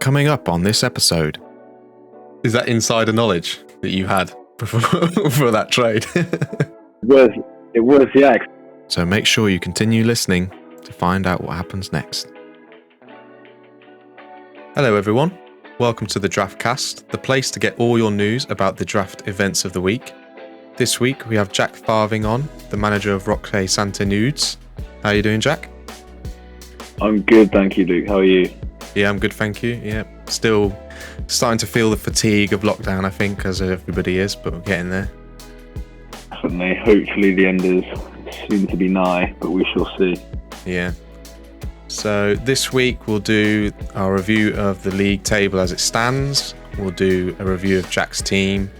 Coming up on this episode. Is that insider knowledge that you had for that trade? It was, yeah. So make sure you continue listening to find out what happens next. Hello everyone, welcome to the DraftCast, the place to get all your news about the draft events of the week. This week we have Jack Farthing on, the manager of Roque Nudes. How are you doing, Jack? I'm good, thank you, Luke. How are you? Yeah, I'm good, thank you. Yeah, still starting to feel the fatigue of lockdown, I think, as everybody is, but we're getting there. Definitely. Hopefully the end is soon to be nigh, but we shall see. Yeah. So this week we'll do our review of the league table as it stands. We'll do a review of Jack's team,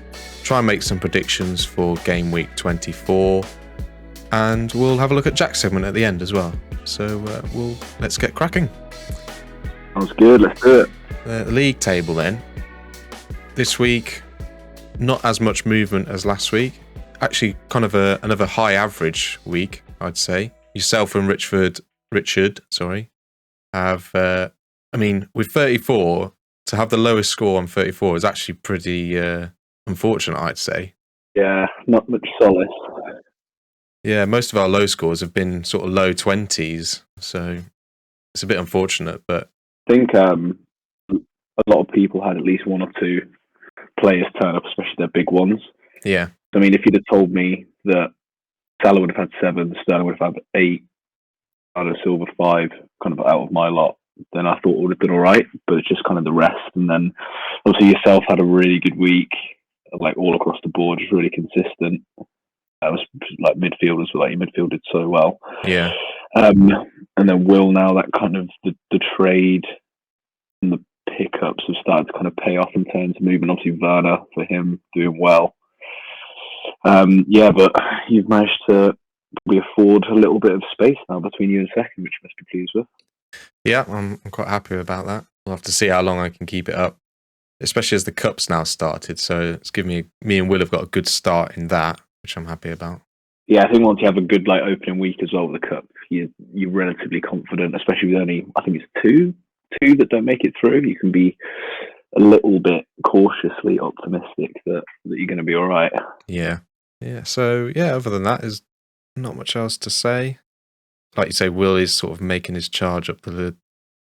try and make some predictions for game week 24, and we'll have a look at Jack's segment at the end as well. So let's get cracking. Sounds good, let's do it. The league table then. This week, not as much movement as last week. Actually, kind of another high average week, I'd say. Yourself and Richard, have, with 34, to have the lowest score on 34 is actually pretty unfortunate, I'd say. Yeah, not much solace. Yeah, most of our low scores have been sort of low 20s, so it's a bit unfortunate, but I think a lot of people had at least one or two players turn up, especially their big ones. Yeah. I mean, if you'd have told me that Salah would have had 7, Sterling would have had 8, Silva 5, kind of out of my lot, then I thought it would have been all right, but it's just kind of the rest. And then obviously yourself had a really good week, like all across the board, just really consistent. That was like midfielders, but like your midfield did so well. Yeah. And then Will, now that kind of the trade and the pickups have started to kind of pay off in terms of movement. Obviously Werner, for him, doing well. But you've managed to probably afford a little bit of space now between you and second, which you must be pleased with. Yeah, I'm quite happy about that. We'll have to see how long I can keep it up, especially as the Cup's now started. So it's given me and Will have got a good start in that, which I'm happy about. Yeah, I think once you have a good opening week as well with the Cup, you're relatively confident, especially with only, I think it's two that don't make it through. You can be a little bit cautiously optimistic that you're going to be all right. Yeah. So other than that, there's not much else to say. Like you say, Will is sort of making his charge up the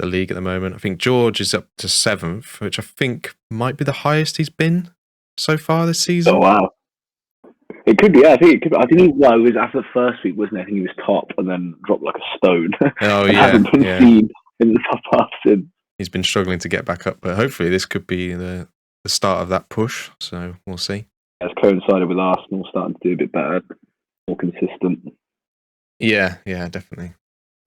league at the moment. I think George is up to 7th, which I think might be the highest he's been so far this season. Oh wow. It could be, yeah. I think it could be. I think it was after the first week, wasn't it? I think he was top and then dropped like a stone. Oh, and yeah. hasn't been seen in the top half since. He's been struggling to get back up, but hopefully this could be the start of that push, so we'll see. It's coincided with Arsenal starting to do a bit better, more consistent. Yeah, definitely.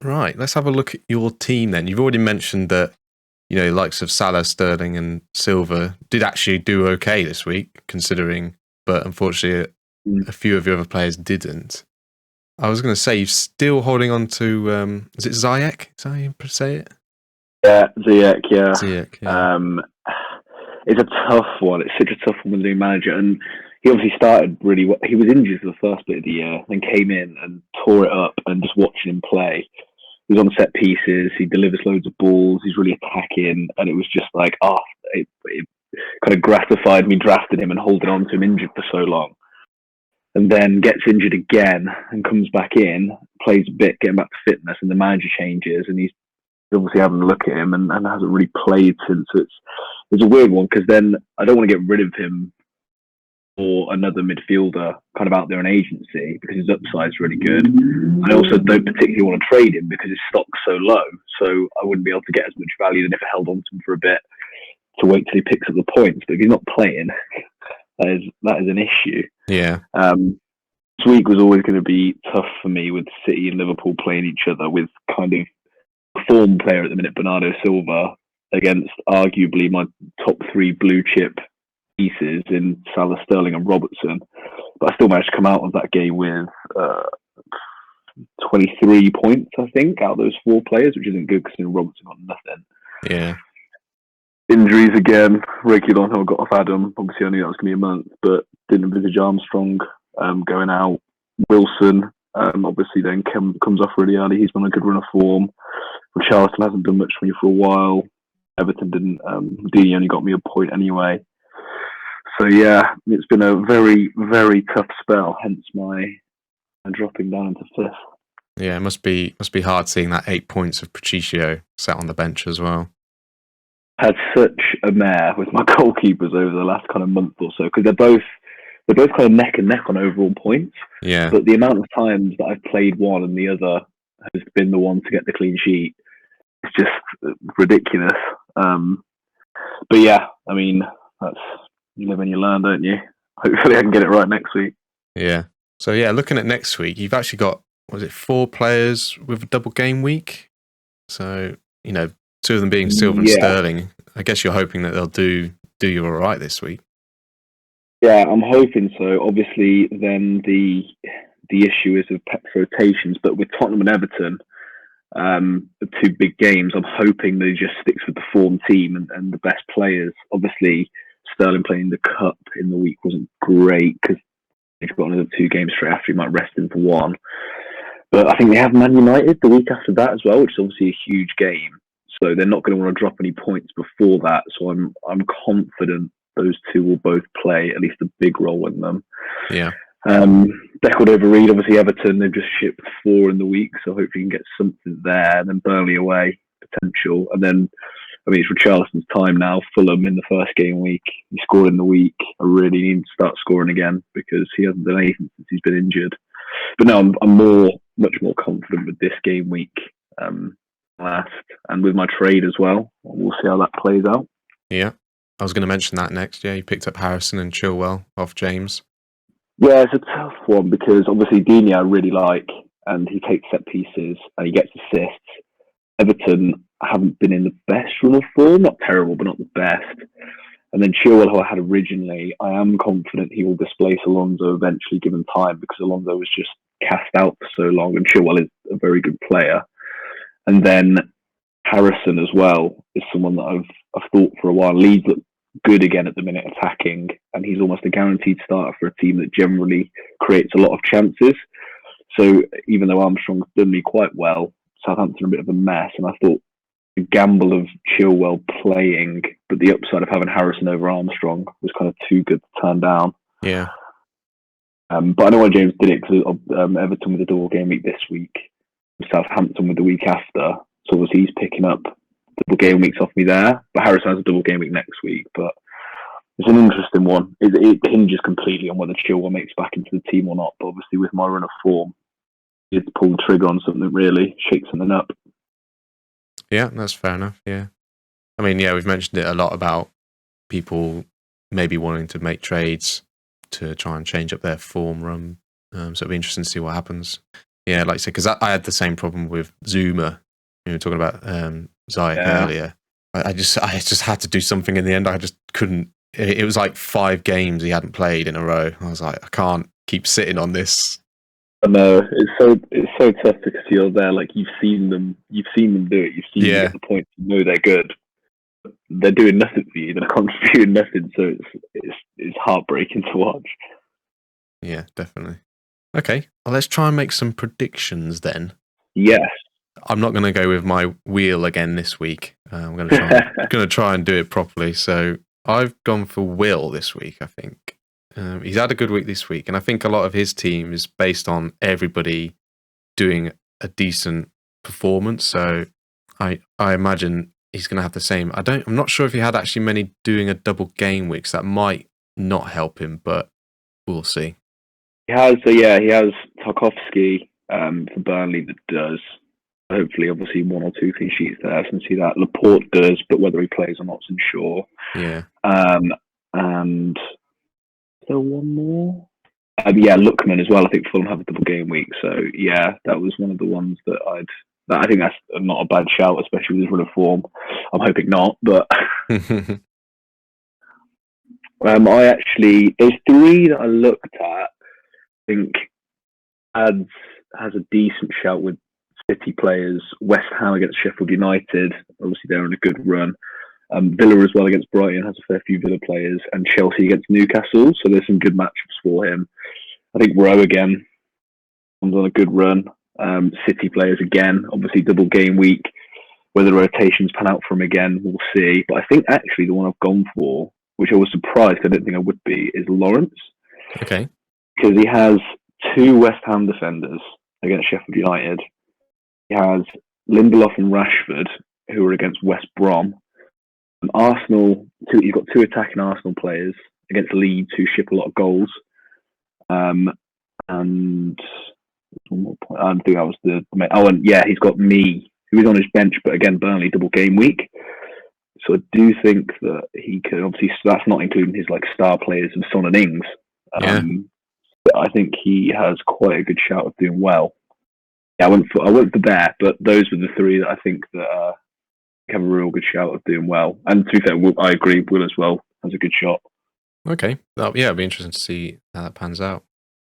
Right, let's have a look at your team then. You've already mentioned that, the likes of Salah, Sterling and Silva did actually do okay this week, considering, but unfortunately a few of your other players didn't. I was going to say, you're still holding on to, is it Ziyech? Is that how you say it? Yeah, Ziyech, yeah. Ziyech, yeah. It's a tough one. It's such a tough one with the new manager. And he obviously started really well. He was injured for the first bit of the year, then came in and tore it up, and just watching him play. He was on set pieces, he delivers loads of balls, he's really attacking, and it was just like, it kind of gratified me drafting him and holding on to him injured for so long. And then gets injured again and comes back in, plays a bit, getting back to fitness, and the manager changes, and he's obviously having a look at him and hasn't really played since. So it's a weird one, because then I don't want to get rid of him or another midfielder kind of out there in agency, because his upside's really good. I also don't particularly want to trade him because his stock's so low, so I wouldn't be able to get as much value than if I held on to him for a bit to wait till he picks up the points. But if he's not playing, that is an issue. Yeah. This week was always going to be tough for me with City and Liverpool playing each other, with kind of form player at the minute, Bernardo Silva, against arguably my top 3 blue chip pieces in Salah, Sterling and Robertson. But I still managed to come out of that game with 23 points, I think, out of those 4 players, which isn't good because Robertson got nothing. Yeah. Injuries again. Regulon, who I got off Adam. Obviously I knew that was going to be a month, but didn't envisage Armstrong going out. Wilson, obviously then comes off really early. He's been on a good run of form. Richarlison hasn't done much for me for a while. Everton didn't. Deeney only got me a point anyway. So yeah, it's been a very, very tough spell. Hence my dropping down into 5th. Yeah, it must be hard seeing that 8 points of Patricio sat on the bench as well. Had such a mare with my goalkeepers over the last kind of month or so because they're both kind of neck and neck on overall points. Yeah. But the amount of times that I've played one and the other has been the one to get the clean sheet, it's just ridiculous. But yeah, I mean, that's you live and you learn, don't you? Hopefully I can get it right next week. Yeah. So yeah, looking at next week, you've actually got, 4 players with a double game week? So, 2 of them being Silva and Sterling. I guess you're hoping that they'll do you all right this week. Yeah, I'm hoping so. Obviously, then the issue is with Pep's rotations, but with Tottenham and Everton, the 2 big games, I'm hoping they just sticks with the form team and the best players. Obviously, Sterling playing the Cup in the week wasn't great because they've got another 2 games straight after. He might rest him for 1. But I think they have Man United the week after that as well, which is obviously a huge game. So they're not going to want to drop any points before that. So I'm confident those 2 will both play at least a big role in them. Yeah. Beckford over Reed, obviously Everton, they've just shipped 4 in the week, so hopefully you can get something there. And then Burnley away, potential. And then, I mean, it's Richarlison's time now. Fulham in the first game week. He scored in the week. I really need to start scoring again because he hasn't done anything since he's been injured. But no, I'm much more confident with this game week last, and with my trade as well. We'll see how that plays out. Yeah, I was going to mention that next. Yeah, you picked up Harrison and Chilwell off James. Yeah, it's a tough one because obviously Deeney I really like, and he takes set pieces and he gets assists. Everton haven't been in the best run of form, not terrible, but not the best. And then Chilwell, who I had originally, I am confident he will displace Alonso eventually given time because Alonso was just cast out for so long and Chilwell is a very good player. And then Harrison as well is someone that I've thought for a while. Leeds look good again at the minute attacking, and he's almost a guaranteed starter for a team that generally creates a lot of chances. So even though Armstrong's done me quite well, Southampton are a bit of a mess, and I thought the gamble of Chilwell playing, but the upside of having Harrison over Armstrong was kind of too good to turn down. Yeah. But I know why James did it because Everton with a double game week this week, Southampton with the week after. So obviously he's picking up double game weeks off me there. But Harrison has a double game week next week. But it's an interesting one. It hinges completely on whether Chilwell makes back into the team or not. But obviously with my run of form, you have to pull the trigger on something really, shake something up. Yeah, that's fair enough. Yeah. I mean, yeah, we've mentioned it a lot about people maybe wanting to make trades to try and change up their form run. So it'll be interesting to see what happens. Yeah, like I said, because I had the same problem with Zuma. We were talking about Ziyech earlier. I just had to do something in the end. I just couldn't. It was like 5 games he hadn't played in a row. I was like, I can't keep sitting on this. I know it's so tough because you're there. Like you've seen them do it. You've seen them get the point. You know they're good. They're doing nothing for you. They're contributing nothing. So it's heartbreaking to watch. Yeah, definitely. Okay, well, let's try and make some predictions then. Yes. I'm not going to go with my wheel again this week. I'm going to try and do it properly. So I've gone for Will this week, I think. He's had a good week this week, and I think a lot of his team is based on everybody doing a decent performance. So I imagine he's going to have the same. I'm not sure if he had actually many doing a double game week, so that might not help him, but we'll see. He has Tarkowski for Burnley that does. Hopefully, obviously, 1 or 2 clean sheets there. I can see that. Laporte does, but whether he plays or not is unsure. Yeah. And is there one more? Lookman as well. I think Fulham have a double game week. So, yeah, that was one of the ones that I think that's not a bad shout, especially with his run of form. I'm hoping not, but those 3 that I looked at, I think Ads has a decent shout with City players. West Ham against Sheffield United, obviously they're on a good run. Villa as well against Brighton has a fair few Villa players, and Chelsea against Newcastle, so there's some good matchups for him. I think Rowe again comes on a good run. City players again, obviously double game week. Whether rotations pan out for him again, we'll see. But I think actually the one I've gone for, which I was surprised I didn't think I would be, is Lawrence. Okay. Because he has 2 West Ham defenders against Sheffield United. He has Lindelof and Rashford, who are against West Brom. And Arsenal, he's got 2 attacking Arsenal players against Leeds, who ship a lot of goals. And one more point. I think that was the main. Oh, and yeah, he's got me, who is on his bench, but again, Burnley double game week. So I do think that he could, obviously, that's not including his like star players of Son and Ings. But I think he has quite a good shout of doing well. Yeah, I went for there, but those were the 3 that I think that have a real good shout of doing well. And to be fair, I agree, Will as well has a good shot. Okay. Yeah, it'll be interesting to see how that pans out.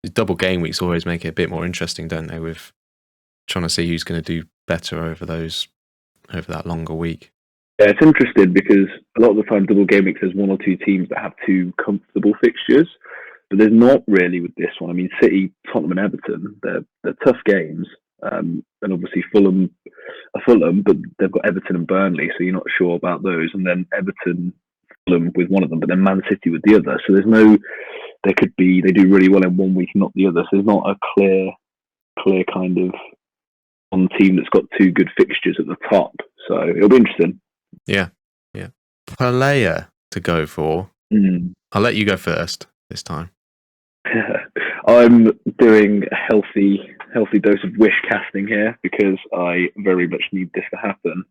These double game weeks always make it a bit more interesting, don't they, with trying to see who's going to do better over that longer week. Yeah, it's interesting because a lot of the time double game weeks there's 1 or 2 teams that have 2 comfortable fixtures, but there's not really with this one. I mean, City, Tottenham and Everton, they're tough games. And obviously Fulham, but they've got Everton and Burnley, so you're not sure about those. And then Everton, Fulham with one of them, but then Man City with the other. So they do really well in one week, not the other. So there's not a clear kind of one team that's got 2 good fixtures at the top. So it'll be interesting. Yeah. Player to go for. I'll let you go first this time. I'm doing a healthy dose of wish casting here because I very much need this to happen.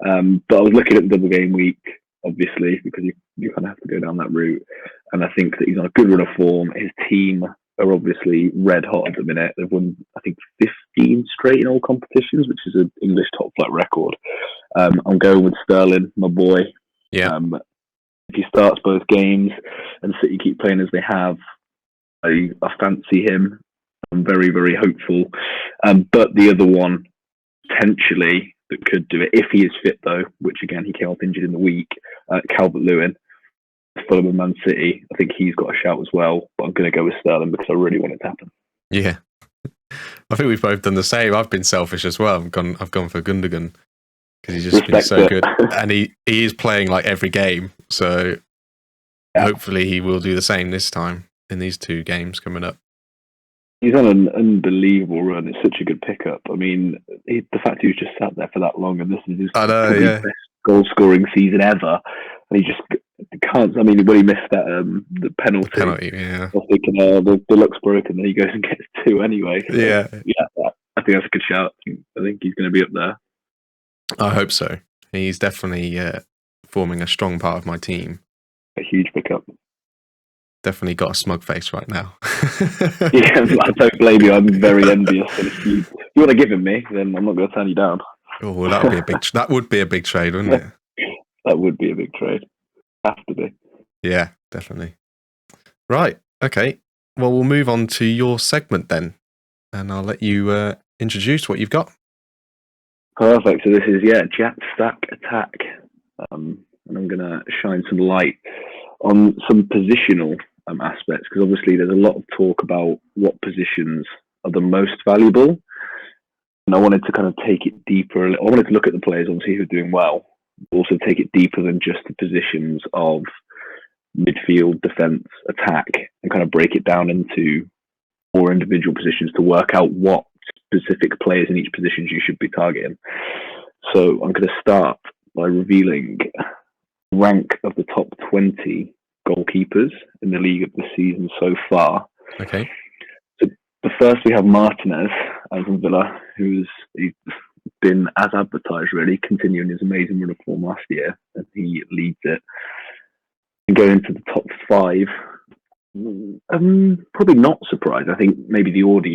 But I was looking at the double game week, obviously, because you kind of have to go down that route. And I think that he's on a good run of form. His team are obviously red hot at the minute. They've won, I think, 15 straight in all competitions, which is an English top flight record. I'm going with Sterling, my boy. Yeah. If he starts both games and City keep playing as they have, I fancy him. I'm very, very hopeful. But the other one, potentially, that could do it, if he is fit though, which again, he came off injured in the week, Calvert-Lewin, Fulham and Man City, I think he's got a shout as well. But I'm going to go with Sterling because I really want it to happen. Yeah. I think we've both done the same. I've been selfish as well. I've gone for Gundogan because he's just been so good. And he is playing like every game. So hopefully he will do the same this time in these 2 games coming up. He's on an unbelievable run. It's such a good pickup. I mean, the fact he was just sat there for that long and this is his best goal scoring season ever. And he just can't. I mean, when he missed that the penalty, yeah. I was thinking, the luck's broken. Then he goes and gets 2 anyway. So, yeah. I think that's a good shout. I think he's going to be up there. I hope so. He's definitely forming a strong part of my team. A huge pickup. Definitely got a smug face right now. Yeah, I don't blame you. I'm very envious. And if you want to give him me, then I'm not going to turn you down. Oh, well, that would be a big trade, wouldn't it? That would be a big trade. Have to be. Yeah, definitely. Right. Okay. Well, we'll move on to your segment then, and I'll let you introduce what you've got. Perfect. So this is Jack Stack Attack, and I'm going to shine some light on some positional aspects because obviously there's a lot of talk about what positions are the most valuable, and I wanted to kind of take it deeper. I wanted to look at the players obviously who are doing well, but also take it deeper than just the positions of midfield, defense, attack, and kind of break it down into more individual positions to work out what specific players in each position you should be targeting. So I'm going to start by revealing rank of the top 20 goalkeepers in the league of the season so far. Okay. So the first we have Martinez from Villa, he's been as advertised really, continuing his amazing run of form last year, and he leads it. And going into the top 5, I'm probably not surprised. I think maybe the order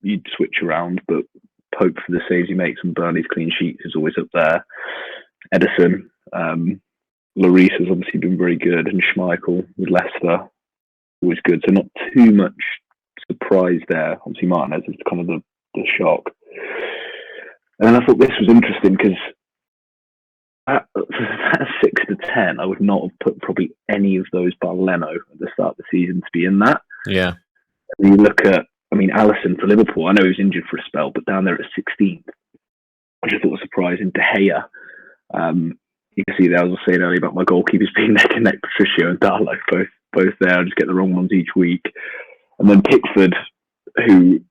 you'd switch around, but Pope for the saves he makes and Burnley's clean sheets is always up there. Edison, Lloris has obviously been very good, and Schmeichel with Leicester, always good. So not too much surprise there. Obviously Martinez is kind of the shock. And I thought this was interesting because at 6 to 10, I would not have put probably any of those bar Leno at the start of the season to be in that. Yeah. And you look at, Alisson for Liverpool, I know he was injured for a spell, but down there at 16th. which I thought was surprising. De Gea, you can see there, I was saying earlier about my goalkeepers being neck and neck, Patricio and Darlow, both there. I just get the wrong ones each week. And then Pickford, who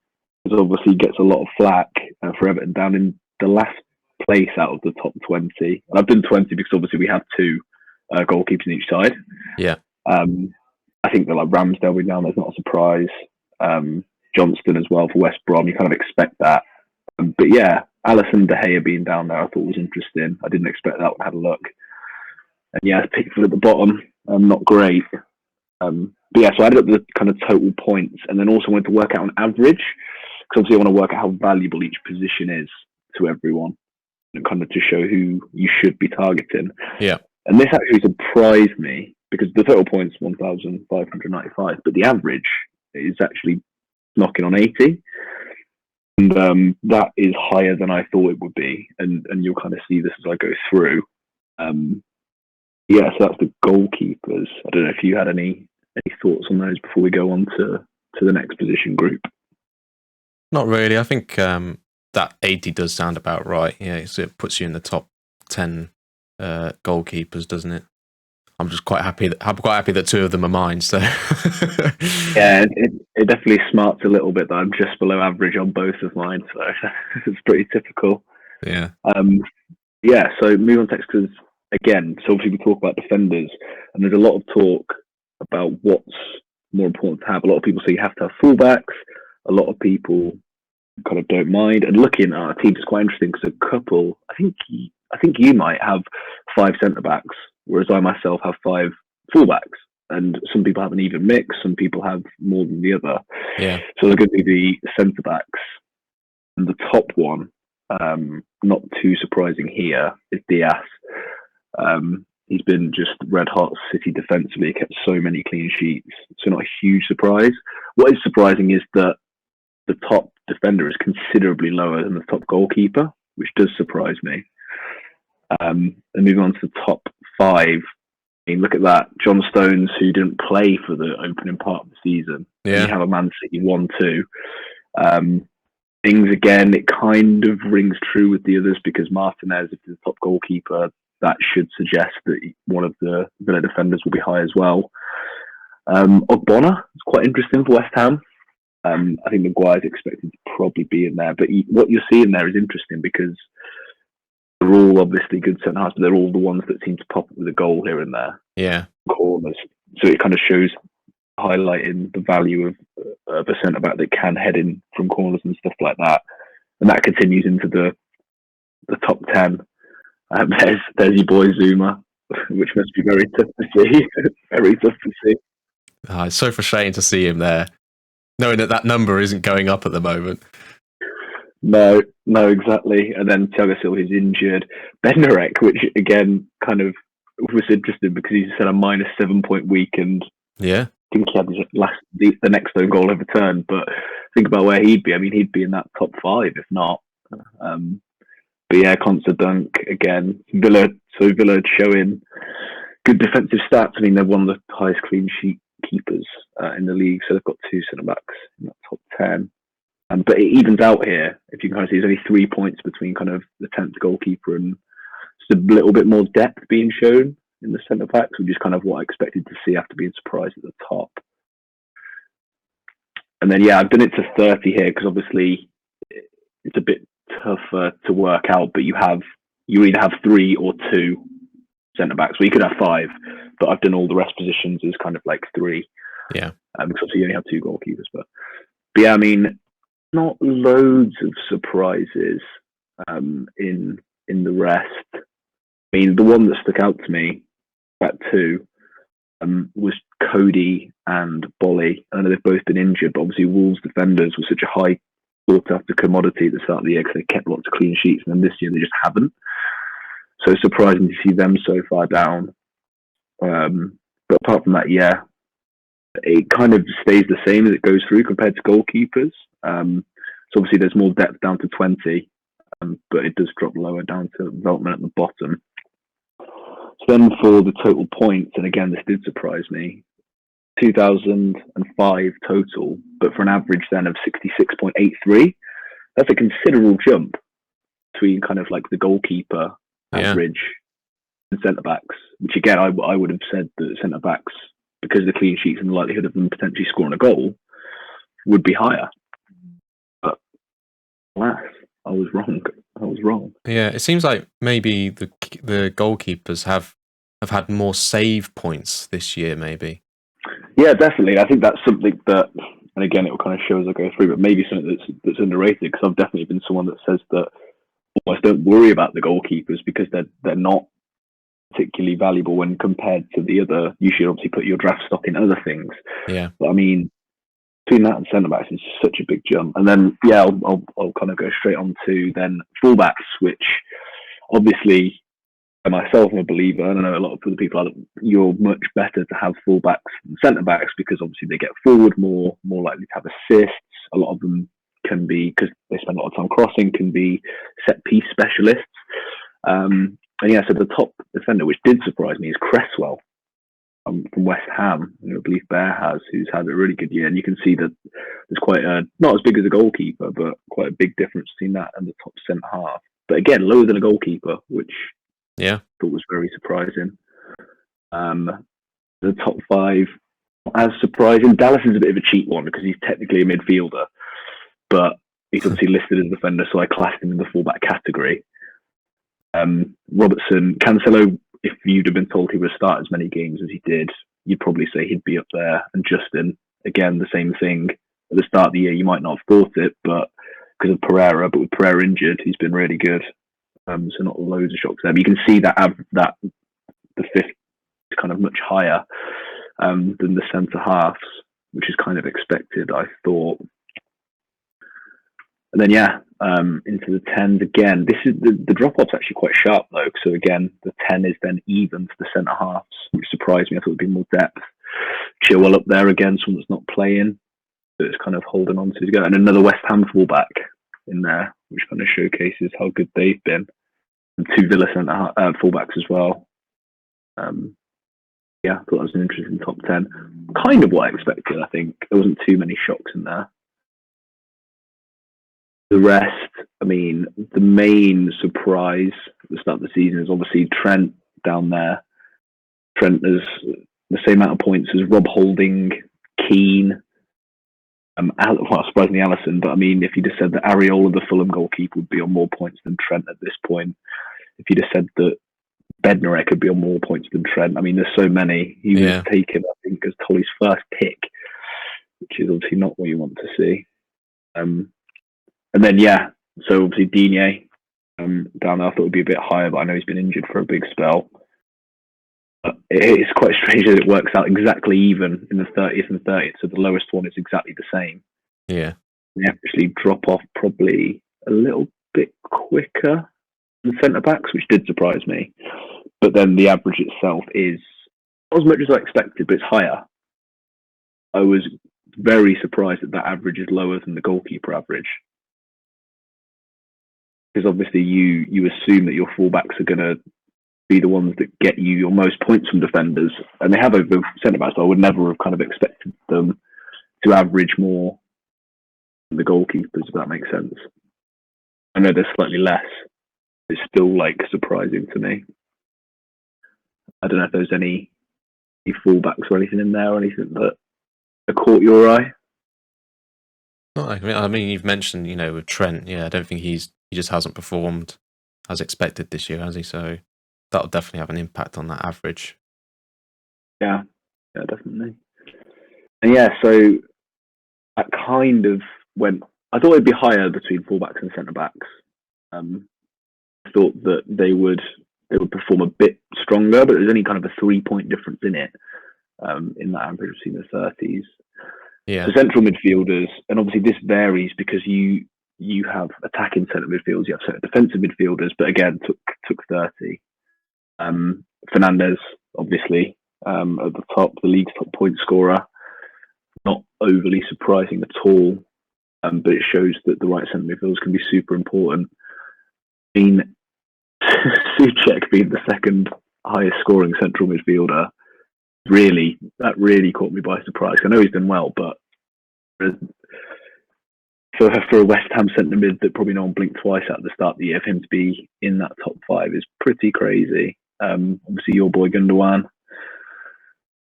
obviously gets a lot of flack for Everton, down in the last place out of the top 20. And I've done 20 because obviously we have two goalkeepers on each side. Yeah. I think that like Ramsdale being down there's not a surprise. Johnston as well for West Brom, you kind of expect that. But yeah, Alisson, De Gea being down there I thought was interesting. I didn't expect that when I had a look. And yeah, Pickford at the bottom, not great. But yeah, so I added up the kind of total points and then also wanted to work out an average because obviously I want to work out how valuable each position is to everyone and kind of to show who you should be targeting. Yeah. And this actually surprised me because the total points 1,595, but the average is actually knocking on 80. And that is higher than I thought it would be. And you'll kind of see this as I go through. Yeah, so that's the goalkeepers. I don't know if you had any thoughts on those before we go on to the next position group. Not really. I think that 80 does sound about right. Yeah, so it puts you in the top 10 goalkeepers, doesn't it? I'm just quite happy that two of them are mine. So yeah, it definitely smarts a little bit that I'm just below average on both of mine. So it's pretty typical. Yeah. Yeah. So move on to next because again, so obviously we talk about defenders, and there's a lot of talk about what's more important to have. A lot of people say you have to have fullbacks. A lot of people kind of don't mind. And looking at our team is quite interesting because a couple, I think you might have 5 centre backs, whereas I myself have 5 fullbacks. And some people have an even mix. Some people have more than the other. Yeah. So they're going to be the centre backs, and the top one, not too surprising here, is Diaz. He's been just red hot City defensively, kept so many clean sheets. So not a huge surprise. What is surprising is that the top defender is considerably lower than the top goalkeeper, which does surprise me. And moving on to the top 5, I mean, look at that. John Stones, who didn't play for the opening part of the season. Yeah. You have a Man City 1-2. Things again, it kind of rings true with the others because Martinez, if he's the top goalkeeper, that should suggest that one of the Villa defenders will be high as well. Ogbonna is quite interesting for West Ham. I think Maguire's expected to probably be in there, but what you're seeing there is interesting because they're all obviously good centre halves, but they're all the ones that seem to pop up with a goal here and there. Yeah. Corners. So it kind of shows highlighting the value of a centre back that can head in from corners and stuff like that, and that continues into the top 10. There's your boy Zuma, which must be very tough to see. Very tough to see. Oh, it's so frustrating to see him there, knowing that number isn't going up at the moment. No, exactly. And then Thiago Silva is injured. Bednarek, which again kind of was interesting because he's had a -7 point week, and yeah, I think he had the next own goal overturned. But think about where he'd be. I mean, he'd be in that top 5 if not. But yeah, Conser Dunk again. Villa showing good defensive stats. I mean, they're one of the highest clean sheet keepers in the league, so they've got 2 centre backs in that top 10. But it evens out here. If you can kind of see, there's only 3 points between kind of the 10th goalkeeper and just a little bit more depth being shown in the centre backs, which is kind of what I expected to see after being surprised at the top. And then yeah, I've done it to 30 here because obviously it's a bit tougher to work out, but you either have 3 or 2 centre backs. Well, you could have 5, but I've done all the rest positions as kind of like 3. Yeah. Because obviously you only have 2 goalkeepers, but yeah, I mean, not loads of surprises in the rest. I mean, the one that stuck out to me at 2 was Cody and Bolly. I know they've both been injured, but obviously Wolves defenders were such a high sought after commodity at the start of the year because they kept lots of clean sheets, and then this year they just haven't. So surprising to see them so far down. But apart from that, yeah, it kind of stays the same as it goes through compared to goalkeepers. So obviously there's more depth down to 20, but it does drop lower down to Veltman at the bottom. So then for the total points, and again, this did surprise me, 2005 total, but for an average then of 66.83, that's a considerable jump. between kind of like the goalkeeper average and centre backs, which again I would have said that centre backs, because of the clean sheets and the likelihood of them potentially scoring a goal, would be higher. But alas, I was wrong. Yeah, it seems like maybe the goalkeepers have had more save points this year, maybe. Yeah, definitely. I think that's something that, and again, it will kind of show as I go through, but maybe something that's underrated, because I've definitely been someone that says that almost don't worry about the goalkeepers because they're not particularly valuable when compared to the other. You should obviously put your draft stock in other things. Yeah. But I mean, between that and centre backs is such a big jump. And then I'll kind of go straight on to then fullbacks, which obviously myself am a believer, and I know a lot of other people are, that you're much better to have fullbacks than centre backs because obviously they get forward more likely to have assists. A lot of them can be, because they spend a lot of time crossing, can be set piece specialists. And yeah, so the top defender, which did surprise me, is Cresswell from West Ham, who I believe Bear has, who's had a really good year. And you can see that there's quite not as big as a goalkeeper, but quite a big difference between that and the top centre half. But again, lower than a goalkeeper, which I thought was very surprising. The top five, not as surprising. Dallas is a bit of a cheap one because he's technically a midfielder, but he's obviously listed as a defender, so I classed him in the fullback category. Robertson, Cancelo, if you'd have been told he would start as many games as he did, you'd probably say he'd be up there. And Justin, again, the same thing. At the start of the year, you might not have thought it, but because of Pereira, but with Pereira injured, he's been really good. So not loads of shocks there. But you can see that the fifth is kind of much higher than the centre halves, which is kind of expected, I thought. And then into the 10s again. This is the drop-off's actually quite sharp though. So again, the 10 is then even to the centre halves, which surprised me. I thought it'd be more depth. Chilwell up there again, someone that's not playing, but it's kind of holding on to go. And another West Ham fullback in there, which kind of showcases how good they've been. And two Villa centre fullbacks as well. I thought that was an interesting top 10. Kind of what I expected, I think. There wasn't too many shocks in there. The rest, I mean, the main surprise at the start of the season is obviously Trent down there. Trent has the same amount of points as Rob Holding, Keane, surprisingly Alisson, but I mean, if you'd have said that Areola, the Fulham goalkeeper, would be on more points than Trent at this point, if you'd have said that Bednarek could be on more points than Trent, I mean, there's so many. He was taken, I think, as Tolly's first pick, which is obviously not what you want to see. And then, so obviously Digne down there, I thought it would be a bit higher, but I know he's been injured for a big spell. But it's quite strange that it works out exactly even in the 30th and 30th, so the lowest one is exactly the same. Yeah. They actually drop off probably a little bit quicker than centre-backs, which did surprise me. But then the average itself is not as much as I expected, but it's higher. I was very surprised that average is lower than the goalkeeper average. Because obviously you assume that your fullbacks are going to be the ones that get you your most points from defenders, and they have over centre-backs, so I would never have kind of expected them to average more than the goalkeepers, if that makes sense. I know there's slightly less. It's still surprising to me. I don't know if there's any fullbacks or anything in there or anything that caught your eye. I mean, you've mentioned, with Trent, I don't think he just hasn't performed as expected this year, has he? So that'll definitely have an impact on that average. Yeah, definitely. And so that kind of went. I thought it'd be higher between fullbacks and centre backs. I thought that they would perform a bit stronger, but there's only kind of a 3-point difference in it in that average between the 30s. Yeah. So central midfielders, and obviously this varies because you have attacking centre midfielders, you have centre defensive midfielders, but again took 30. Fernandes, obviously, at the top, the league's top point scorer. Not overly surprising at all, but it shows that the right centre midfielders can be super important. I mean, Souček being the second highest scoring central midfielder, that really caught me by surprise. I know he's done well, but for a West Ham centre mid that probably no one blinked twice at the start of the year, for him to be in that top 5 is pretty crazy. Obviously, your boy Gundogan,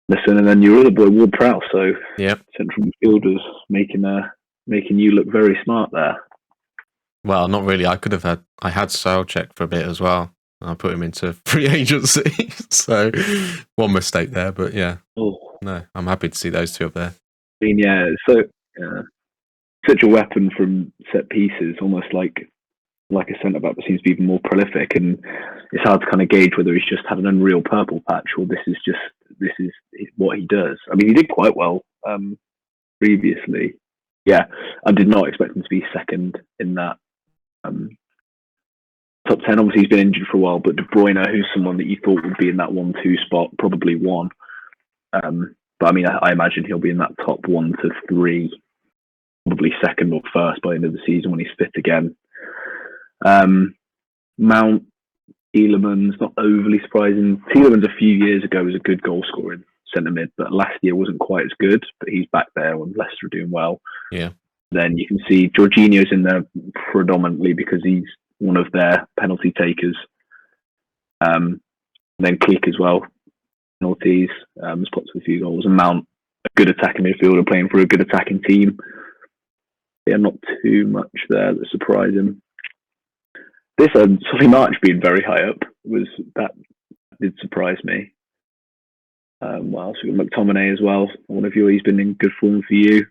listen, and then your other boy Ward-Prowse. So central midfielders making you look very smart there. Well, not really. I had Souček for a bit as well. I put him into free agency, so one mistake there. But yeah, no, I'm happy to see those two up there. I mean, so such a weapon from set pieces, almost like a centre back that seems to be even more prolific, and it's hard to kind of gauge whether he's just had an unreal purple patch or this is what he does. I mean, he did quite well previously. Yeah, I did not expect him to be second in that top 10. Obviously, he's been injured for a while, but De Bruyne, who's someone that you thought would be in that 1-2 spot, probably won. But I mean, I imagine he'll be in that top 1 to 3, probably second or first by the end of the season when he's fit again. Mount, Tielemans, not overly surprising. Tielemans a few years ago was a good goal scoring centre mid, but last year wasn't quite as good. But he's back there when Leicester are doing well. Yeah. Then you can see Jorginho's in there predominantly because he's one of their penalty takers. Then Klick as well, penalties, spots with a few goals, and Mount, a good attacking midfielder playing for a good attacking team. Yeah, not too much there that surprised him. This Solly March being very high up did surprise me. Well, so we've got McTominay as well. One of you, he's been in good form for you.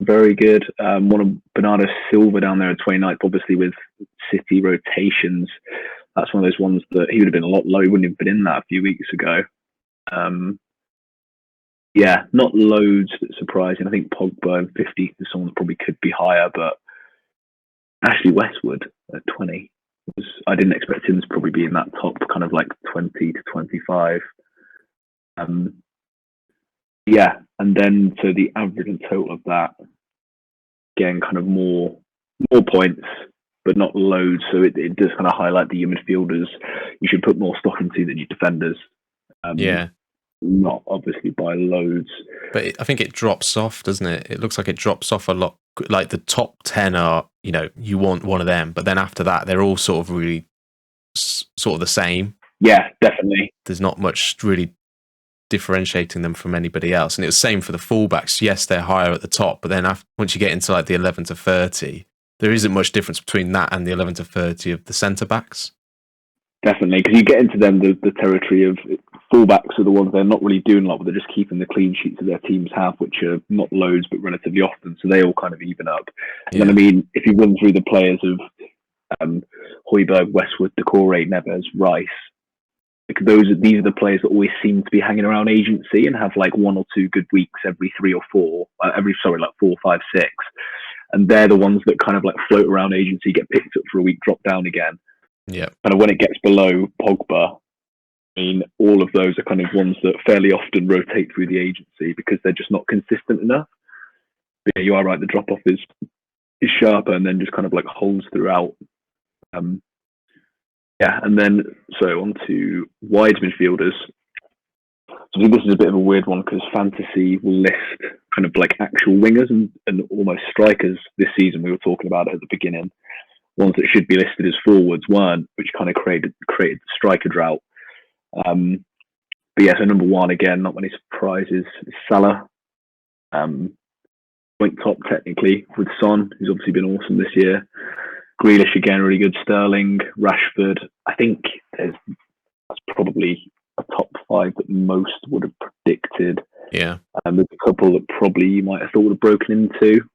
Very good. One of Bernardo Silva down there at 29th, obviously with City rotations. That's one of those ones that he would have been a lot low. He wouldn't have been in that a few weeks ago. Yeah, not loads that surprising. I think Pogba and 50 is someone that probably could be higher, but Ashley Westwood at 20. I didn't expect him to probably be in that top kind of like 20 to 25. Yeah, and then so the average and total of that, again, kind of more points, but not loads. So it does kind of highlight that your midfielders you should put more stock into than your defenders. Not obviously by loads. But I think it drops off, doesn't it? It looks like it drops off a lot. Like the top 10 are, you want one of them, but then after that, they're all sort of really sort of the same. Yeah, definitely. There's not much really differentiating them from anybody else. And it was the same for the fullbacks. Yes, they're higher at the top, but then once you get into like the 11 to 30, there isn't much difference between that and the 11 to 30 of the centre backs. Definitely, because you get into them the territory of fullbacks are the ones they're not really doing a lot, but they're just keeping the clean sheets that their teams have, which are not loads but relatively often, so they all kind of even up. And then, I mean, if you run through the players of Højbjerg, Westwood, Decore, Neves, Rice, these are the players that always seem to be hanging around agency and have like 1 or 2 good weeks every 3 or 4, like 4, 5, 6, and they're the ones that kind of like float around agency, get picked up for a week, drop down again. Yeah. Kind of when it gets below Pogba, I mean, all of those are kind of ones that fairly often rotate through the agency because they're just not consistent enough. But yeah, you are right, the drop off is sharper and then just kind of like holds throughout. Yeah, and then so on to wide midfielders. So I think this is a bit of a weird one because fantasy will list kind of like actual wingers and almost strikers this season. We were talking about it at the beginning. Ones that should be listed as forwards weren't, which kind of created the striker drought. But yeah, so number 1 again, not many surprises. Salah, point top technically with Son, who's obviously been awesome this year. Grealish again, really good. Sterling, Rashford. I think that's probably a top 5 that most would have predicted. Yeah, there's a couple that probably you might have thought would have broken into.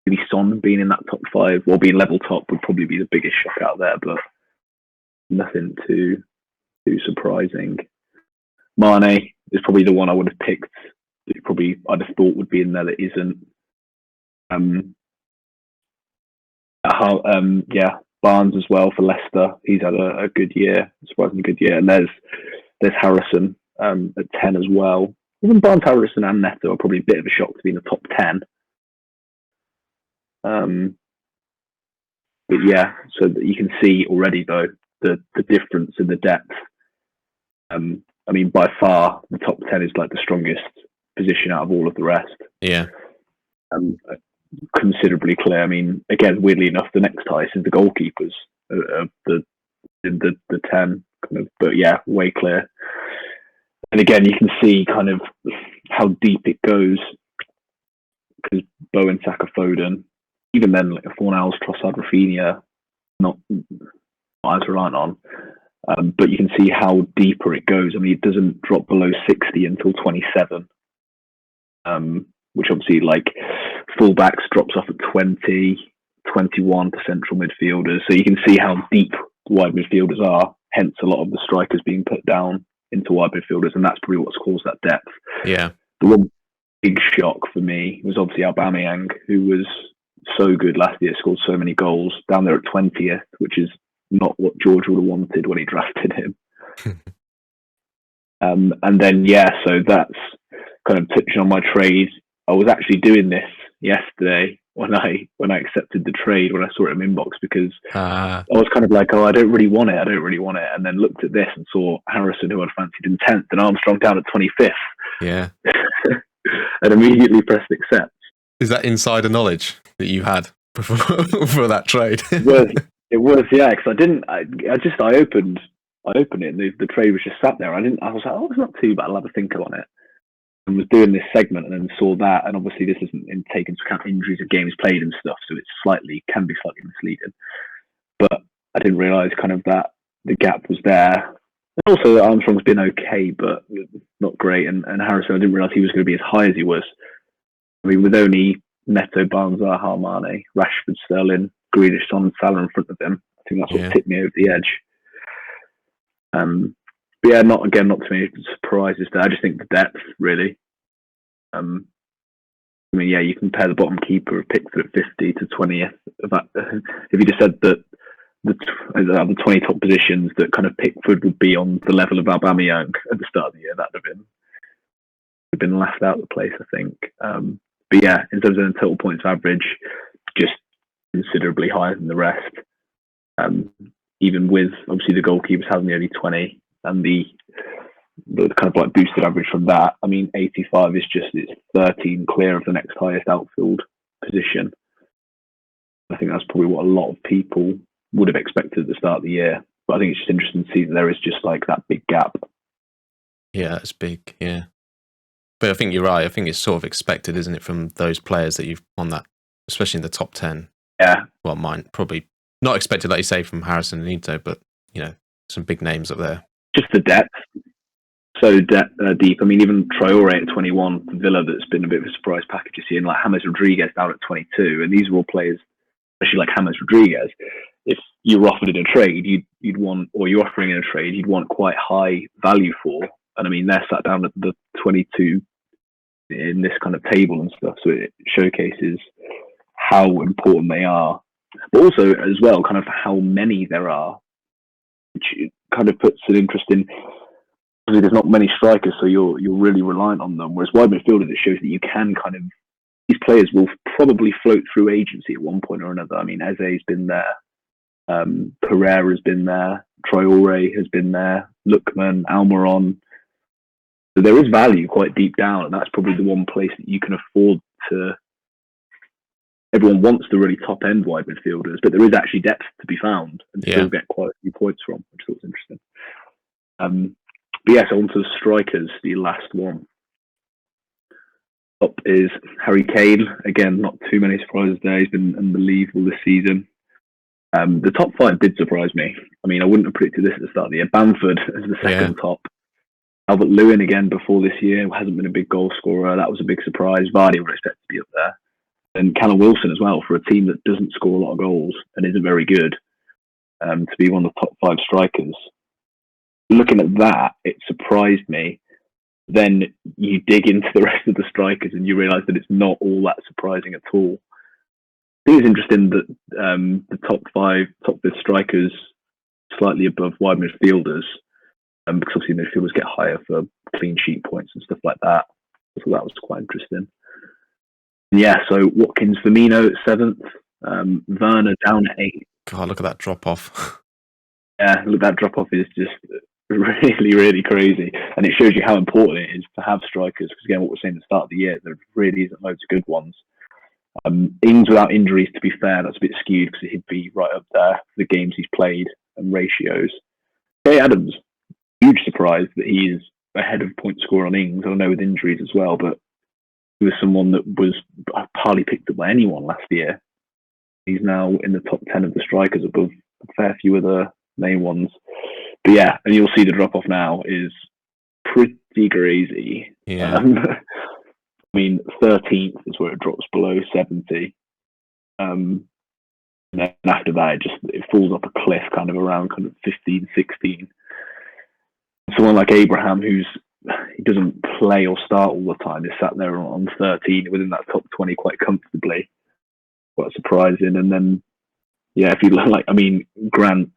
Maybe Son being in that top 5 or being level top would probably be the biggest shock out there, but nothing too surprising. Mane is probably the one I would have picked that probably I'd have thought would be in there that isn't. Barnes as well for Leicester. He's had a good year, surprisingly good year. And there's Harrison at 10 as well. Even Barnes, Harrison and Neto are probably a bit of a shock to be in the top 10. But yeah, so that you can see already though the difference in the depth. I mean, by far the top 10 is like the strongest position out of all of the rest. Yeah. considerably clear. I mean, again, weirdly enough, the next highest is the goalkeepers of the 10 kind of, but yeah, way clear. And again, you can see kind of how deep it goes because Bowen, Saka, Foden, even then, like Fornals, Trossard, Rafinha, not as reliant on. But you can see how deeper it goes. I mean, it doesn't drop below 60 until 27, which obviously, like, fullbacks drops off at 20, 21 to central midfielders. So you can see how deep wide midfielders are, hence a lot of the strikers being put down into wide midfielders, and that's probably what's caused that depth. Yeah. The one big shock for me was obviously Aubameyang, who was so good last year, scored so many goals, down there at 20th, which is not what George would have wanted when he drafted him. And then, so that's kind of touching on my trade. I was actually doing this yesterday when I accepted the trade, when I saw it in my inbox, because I was kind of like, I don't really want it. And then looked at this and saw Harrison, who I'd fancied in 10th, and Armstrong down at 25th. Yeah. And immediately pressed accept. Is that insider knowledge that you had for that trade? It was, yeah, because I opened it and the trade was just sat there. I was like, it's not too bad, I'll have a think on it. And was doing this segment and then saw that, and obviously this isn't taken into account injuries of games played and stuff, so it can be slightly misleading. But I didn't realise kind of that the gap was there. And also that Armstrong's been okay, but not great. And Harrison, I didn't realise he was going to be as high as he was. I mean, with only Neto, Barnes, Zaha, Mane, Rashford, Sterling, Grealish, Son, and Salah in front of him, I think that's what tipped me over the edge. But yeah, not too many surprises there. I just think the depth, really. I mean, yeah, you compare the bottom keeper of Pickford at 50 to 20th. If you just said that the 20 top positions, that kind of Pickford would be on the level of Aubameyang at the start of the year, that would have been laughed out of the place, I think. But yeah, in terms of the total points average, just considerably higher than the rest. Even with obviously the goalkeepers having the only 20 and the kind of like boosted average from that. I mean, 85 is just, it's 13 clear of the next highest outfield position. I think that's probably what a lot of people would have expected at the start of the year. But I think it's just interesting to see that there is just like that big gap. Yeah, it's big, yeah. But I think you're right. I think it's sort of expected, isn't it, from those players that you've on that, especially in the top 10. Yeah. Well, mine probably not expected, like you say, from Harrison and Neto, but, some big names up there. Just the depth. So deep. I mean, even Traore at 21 for Villa, that's been a bit of a surprise package this year, and like James Rodriguez down at 22. And these are all players, especially like James Rodriguez, if you were offered in a trade, you'd want, or you're offering in a trade, you'd want quite high value for. And I mean, they're sat down at the 22 in this kind of table and stuff, so it showcases how important they are, but also as well kind of how many there are, which kind of puts an interest in. There's not many strikers, so you're really reliant on them, whereas wide midfielders, it shows that you can kind of, these players will probably float through agency at one point or another. I mean, Eze's been there, Pereira's been there, Traore has been there, Lookman, Almiron. So there is value quite deep down, and that's probably the one place that you can afford to. Everyone wants the really top end wide midfielders, but there is actually depth to be found and still get quite a few points from, which I thought was interesting. But yeah, so on to the strikers, the last one. Up is Harry Kane. Again, not too many surprises there. He's been unbelievable this season. The top 5 did surprise me. I mean, I wouldn't have predicted this at the start of the year. Bamford as the second top. Albert Lewin again before this year hasn't been a big goal scorer. That was a big surprise. Vardy would expect to be up there. And Callum Wilson as well, for a team that doesn't score a lot of goals and isn't very good, to be one of the top 5 strikers. Looking at that, it surprised me. Then you dig into the rest of the strikers and you realise that it's not all that surprising at all. I think it's interesting that the top 5 strikers slightly above wide midfielders, because obviously midfielders get higher for clean sheet points and stuff like that. So that was quite interesting. Yeah, so Watkins, Firmino at 7th, Werner down at 8th. God, look at that drop off. Yeah, look, that drop off is just really, really crazy, and it shows you how important it is to have strikers. Because again, what we're saying at the start of the year, there really isn't loads of good ones. Ings without injuries, to be fair, that's a bit skewed because he'd be right up there for the games he's played and ratios. Jay Adams, huge surprise that he's ahead of point score on Ings. I know with injuries as well, but he was someone that was hardly picked up by anyone last year. He's now in the top 10 of the strikers, above a fair few of the main ones. But yeah, and you'll see the drop off now is pretty crazy. Yeah. I mean, 13th is where it drops below 70. And then after that, it falls off a cliff kind of around kind of 15, 16. Someone like Abraham, he doesn't play or start all the time, is sat there on 13 within that top 20 quite comfortably. Quite surprising. And then, yeah, if you like, I mean, Grant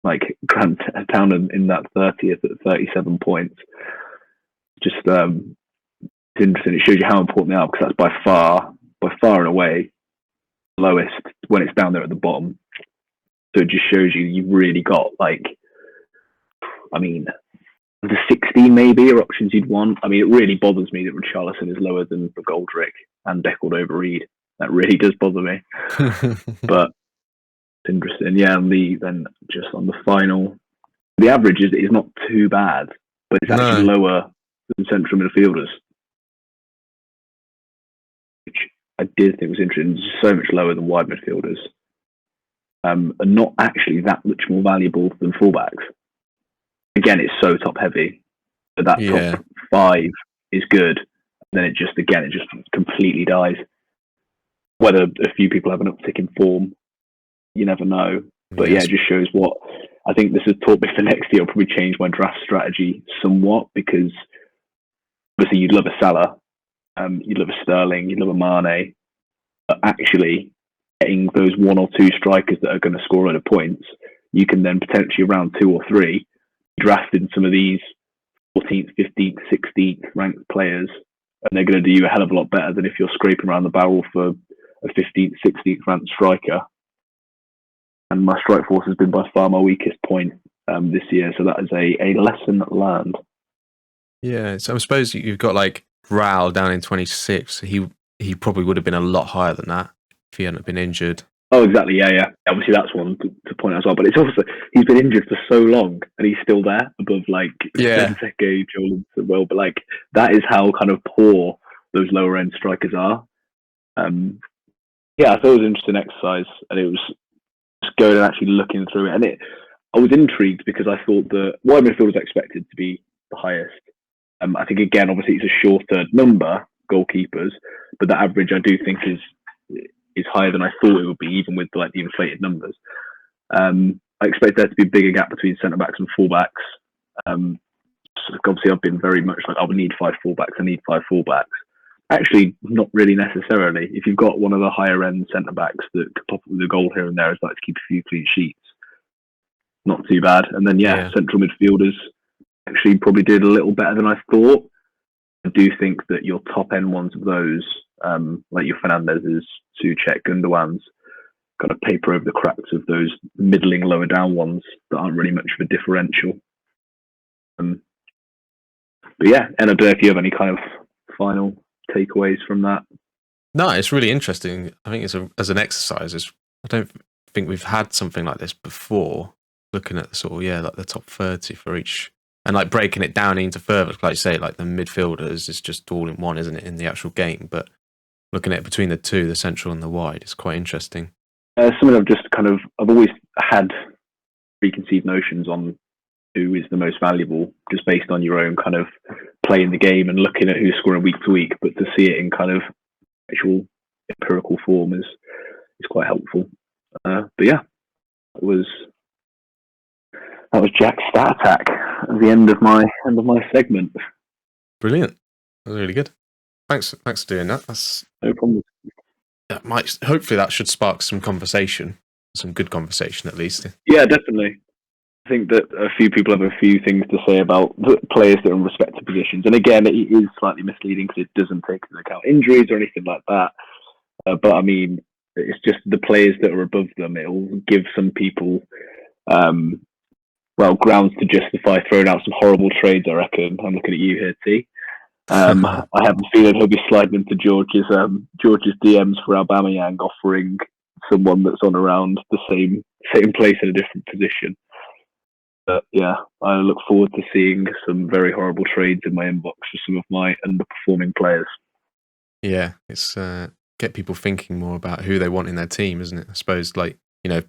down in that 30th at 37 points. Just it's interesting. It shows you how important they are because that's by far and away the lowest when it's down there at the bottom. So it just shows you've really got the 16 maybe are options you'd want. I mean, it really bothers me that Richarlison is lower than Goldrick and Deckled over Reed. That really does bother me. But it's interesting. Yeah, and then just on the final, the average is not too bad, but it's actually lower than central midfielders, which I did think was interesting. It's so much lower than wide midfielders, and not actually that much more valuable than fullbacks. Again, it's so top heavy, but that top 5 is good. And then it just completely dies. Whether a few people have an uptick in form, you never know. But it just shows what I think this has taught me for next year. I'll probably change my draft strategy somewhat because obviously you'd love a Salah, you'd love a Sterling, you'd love a Mane, but actually getting those 1 or 2 strikers that are going to score a lot of points, you can then potentially around 2 or 3 draft in some of these 14th, 15th, 16th ranked players, and they're going to do you a hell of a lot better than if you're scraping around the barrel for a 15th, 16th ranked striker. And my strike force has been by far my weakest point this year, so that is a lesson learned. Yeah, so I suppose you've got Raul down in 26. He probably would have been a lot higher than that if he hadn't been injured. Oh, exactly. Yeah. Obviously, that's one to point out as well. But it's also he's been injured for so long, and he's still there above Benteke, Joel, well. But that is how kind of poor those lower end strikers are. I thought it was an interesting exercise, and it was just going and actually looking through it. And I was intrigued because I thought the wide midfield was expected to be the highest. I think again, obviously, it's a shorter number goalkeepers, but the average I do think is higher than I thought it would be, even with the inflated numbers. I expect there to be a bigger gap between centre backs and fullbacks. Obviously, I've been very much I would need 5 fullbacks. I need 5 fullbacks. Actually, not really necessarily. If you've got one of the higher end centre backs that could pop up with a goal here and there, it's to keep a few clean sheets. Not too bad. And then central midfielders actually probably did a little better than I thought. I do think that your top end ones of those, like your Fernandez's, Souček, Gundogan's, kind of paper over the cracks of those middling lower down ones that aren't really much of a differential. But yeah, and I don't know if you have any kind of final takeaways from that. No, it's really interesting. I think as an exercise, I don't think we've had something like this before. Looking at the top 30 for each, and breaking it down into further, like you say, the midfielders is just all in one, isn't it, in the actual game? But looking at it between the two, the central and the wide, it's quite interesting. Something I've always had preconceived notions on who is the most valuable, just based on your own kind of play in the game and looking at who's scoring week to week. But to see it in kind of actual empirical form is quite helpful. But yeah, that was Jack's stat attack at the end of my segment. Brilliant. That was really good. Thanks for doing that. That's no problem. Hopefully that should spark some conversation, some good conversation at least. Yeah, definitely. I think that a few people have a few things to say about the players that are in respective positions. And again, it is slightly misleading because it doesn't take into account injuries or anything like that. But I mean, it's just the players that are above them. It'll give some people, grounds to justify throwing out some horrible trades, I reckon. I'm looking at you here, T. I have a feeling he'll be sliding into George's DMs for Aubameyang, offering someone that's on around the same place in a different position. But yeah, I look forward to seeing some very horrible trades in my inbox for some of my underperforming players. Yeah, it's get people thinking more about who they want in their team, isn't it? I suppose, like,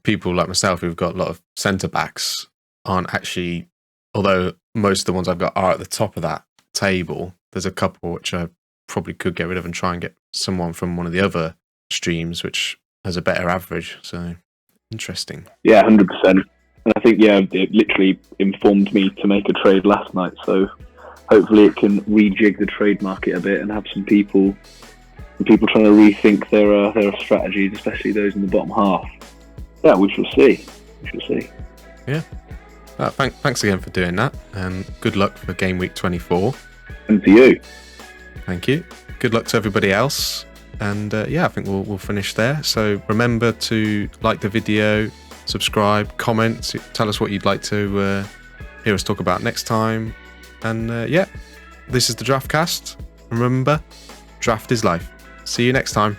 people like myself who've got a lot of centre backs aren't actually, although most of the ones I've got are at the top of that table. There's a couple which I probably could get rid of and try and get someone from one of the other streams which has a better average. So interesting. Yeah, 100%. And I think, it literally informed me to make a trade last night. So hopefully it can rejig the trade market a bit and have some people trying to rethink their strategies, especially those in the bottom half. Yeah, we shall see. Yeah. Thanks again for doing that, and good luck for game week 24. And to you. Thank you. Good luck to everybody else. And I think we'll finish there. So remember to like the video, subscribe, comment, tell us what you'd like to hear us talk about next time. And this is the DraftCast. Remember, draft is life. See you next time.